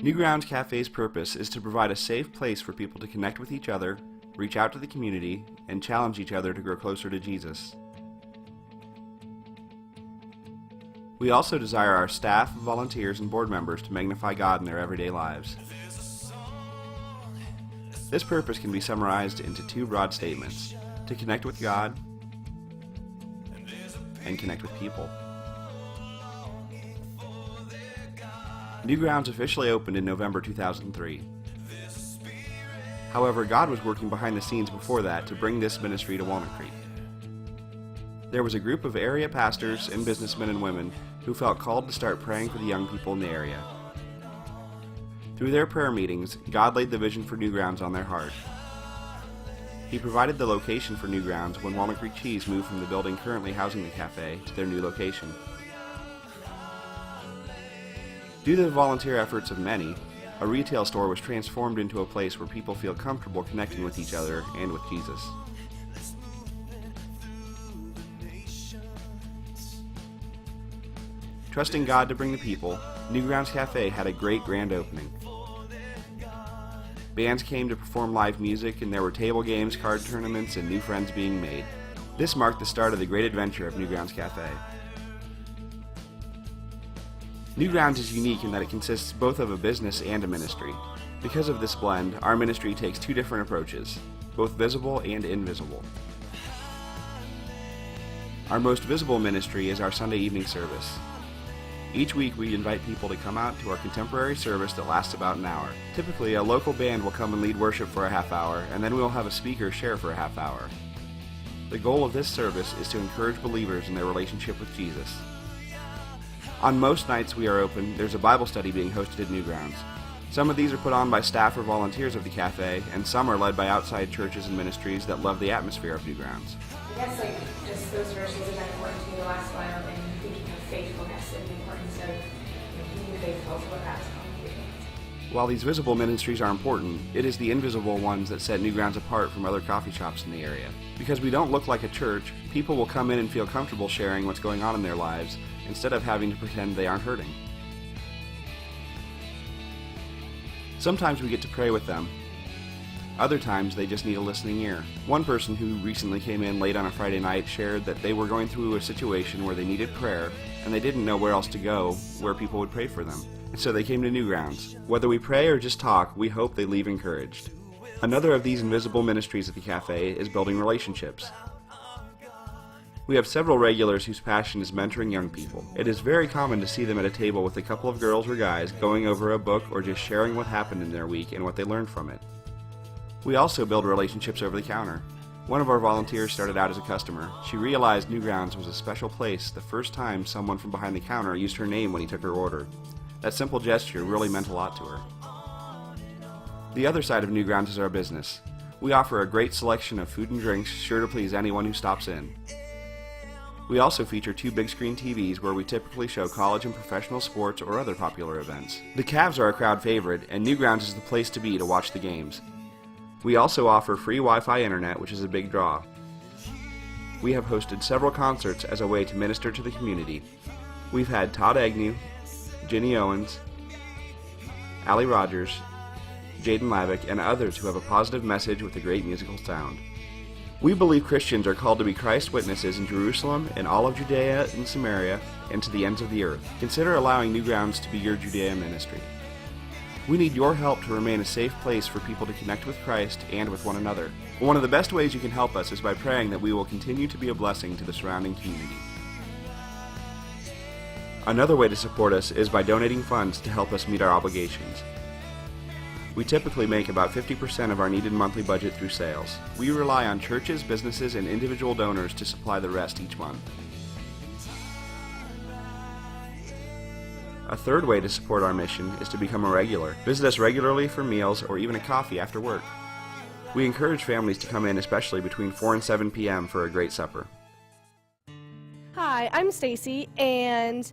Newgrounds Cafe's purpose is to provide a safe place for people to connect with each other, reach out to the community, and challenge each other to grow closer to Jesus. We also desire our staff, volunteers, and board members to magnify God in their everyday lives. This purpose can be summarized into two broad statements: to connect with God and connect with people. Newgrounds officially opened in November 2003. However, God was working behind the scenes before that to bring this ministry to Walnut Creek. There was a group of area pastors and businessmen and women who felt called to start praying for the young people in the area. Through their prayer meetings, God laid the vision for Newgrounds on their heart. He provided the location for Newgrounds when Walnut Creek Cheese moved from the building currently housing the cafe to their new location. Due to the volunteer efforts of many, a retail store was transformed into a place where people feel comfortable connecting with each other and with Jesus. Trusting God to bring the people, Newgrounds Cafe had a great grand opening. Bands came to perform live music, and there were table games, card tournaments, and new friends being made. This marked the start of the great adventure of Newgrounds Cafe. Newgrounds is unique in that it consists both of a business and a ministry. Because of this blend, our ministry takes two different approaches, both visible and invisible. Our most visible ministry is our Sunday evening service. Each week we invite people to come out to our contemporary service that lasts about an hour. Typically, a local band will come and lead worship for a half hour, and then we will have a speaker share for a half hour. The goal of this service is to encourage believers in their relationship with Jesus. On most nights we are open, there's a Bible study being hosted at Newgrounds. Some of these are put on by staff or volunteers of the cafe, and some are led by outside churches and ministries that love the atmosphere of Newgrounds. I guess just those verses have been important to me the last while, and thinking of faithfulness and the importance of being faithful to what God's called you to do. While these visible ministries are important, it is the invisible ones that set Newgrounds apart from other coffee shops in the area. Because we don't look like a church, people will come in and feel comfortable sharing what's going on in their lives, instead of having to pretend they aren't hurting. Sometimes we get to pray with them. Other times they just need a listening ear. One person who recently came in late on a Friday night shared that they were going through a situation where they needed prayer, and they didn't know where else to go where people would pray for them. And so they came to Newgrounds. Whether we pray or just talk, we hope they leave encouraged. Another of these invisible ministries at the cafe is building relationships. We have several regulars whose passion is mentoring young people. It is very common to see them at a table with a couple of girls or guys going over a book or just sharing what happened in their week and what they learned from it. We also build relationships over the counter. One of our volunteers started out as a customer. She realized Newgrounds was a special place the first time someone from behind the counter used her name when he took her order. That simple gesture really meant a lot to her. The other side of Newgrounds is our business. We offer a great selection of food and drinks sure to please anyone who stops in. We also feature 2 big screen TVs where we typically show college and professional sports or other popular events. The Cavs are a crowd favorite, and Newgrounds is the place to be to watch the games. We also offer free Wi-Fi internet, which is a big draw. We have hosted several concerts as a way to minister to the community. We've had Todd Agnew, Ginny Owens, Allie Rogers, Jaden Lavick, and others who have a positive message with a great musical sound. We believe Christians are called to be Christ's witnesses in Jerusalem, in all of Judea and Samaria, and to the ends of the earth. Consider allowing Newgrounds to be your Judea ministry. We need your help to remain a safe place for people to connect with Christ and with one another. One of the best ways you can help us is by praying that we will continue to be a blessing to the surrounding community. Another way to support us is by donating funds to help us meet our obligations. We typically make about 50% of our needed monthly budget through sales. We rely on churches, businesses, and individual donors to supply the rest each month. A third way to support our mission is to become a regular. Visit us regularly for meals or even a coffee after work. We encourage families to come in especially between 4 and 7 p.m. for a great supper. Hi, I'm Stacy, and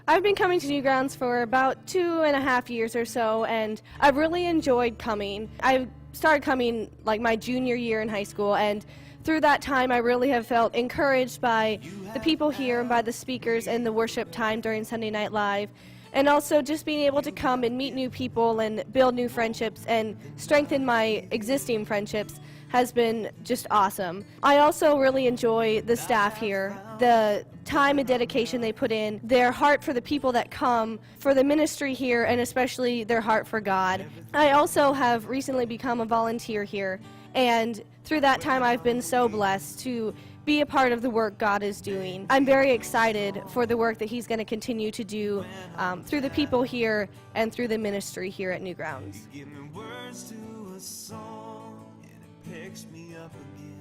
I've been coming to Newgrounds for about 2.5 years or so, and I've really enjoyed coming. I started coming like my junior year in high school, and through that time, I really have felt encouraged by the people here and by the speakers and the worship time during Sunday Night Live. And also just being able to come and meet new people and build new friendships and strengthen my existing friendships has been just awesome. I also really enjoy the staff here, the time and dedication they put in, their heart for the people that come, for the ministry here, and especially their heart for God. I also have recently become a volunteer here, and through that time I've been so blessed to be a part of the work God is doing. I'm very excited for the work that He's going to continue to do through the people here and through the ministry here at Newgrounds.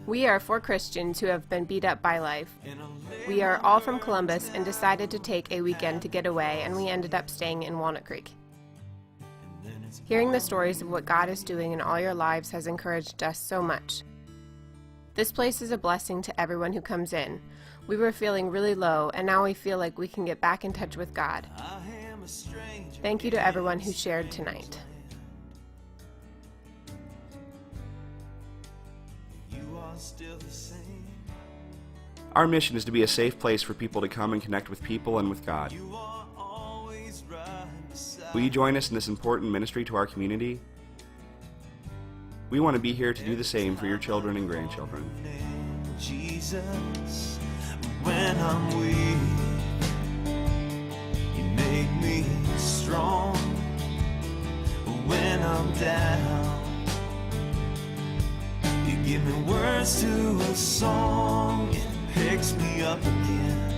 We are 4 Christians who have been beat up by life. We are all from Columbus and decided to take a weekend to get away, and we ended up staying in Walnut Creek. Hearing the stories of what God is doing in all your lives has encouraged us so much. This place is a blessing to everyone who comes in. We were feeling really low, and now we feel like we can get back in touch with God. Thank you to everyone who shared tonight. Our mission is to be a safe place for people to come and connect with people and with God. Will you join us in this important ministry to our community? We want to be here to do the same for your children and grandchildren. Jesus, when I'm weak, you make me strong. When I'm down, you give me words to a song. It picks me up again.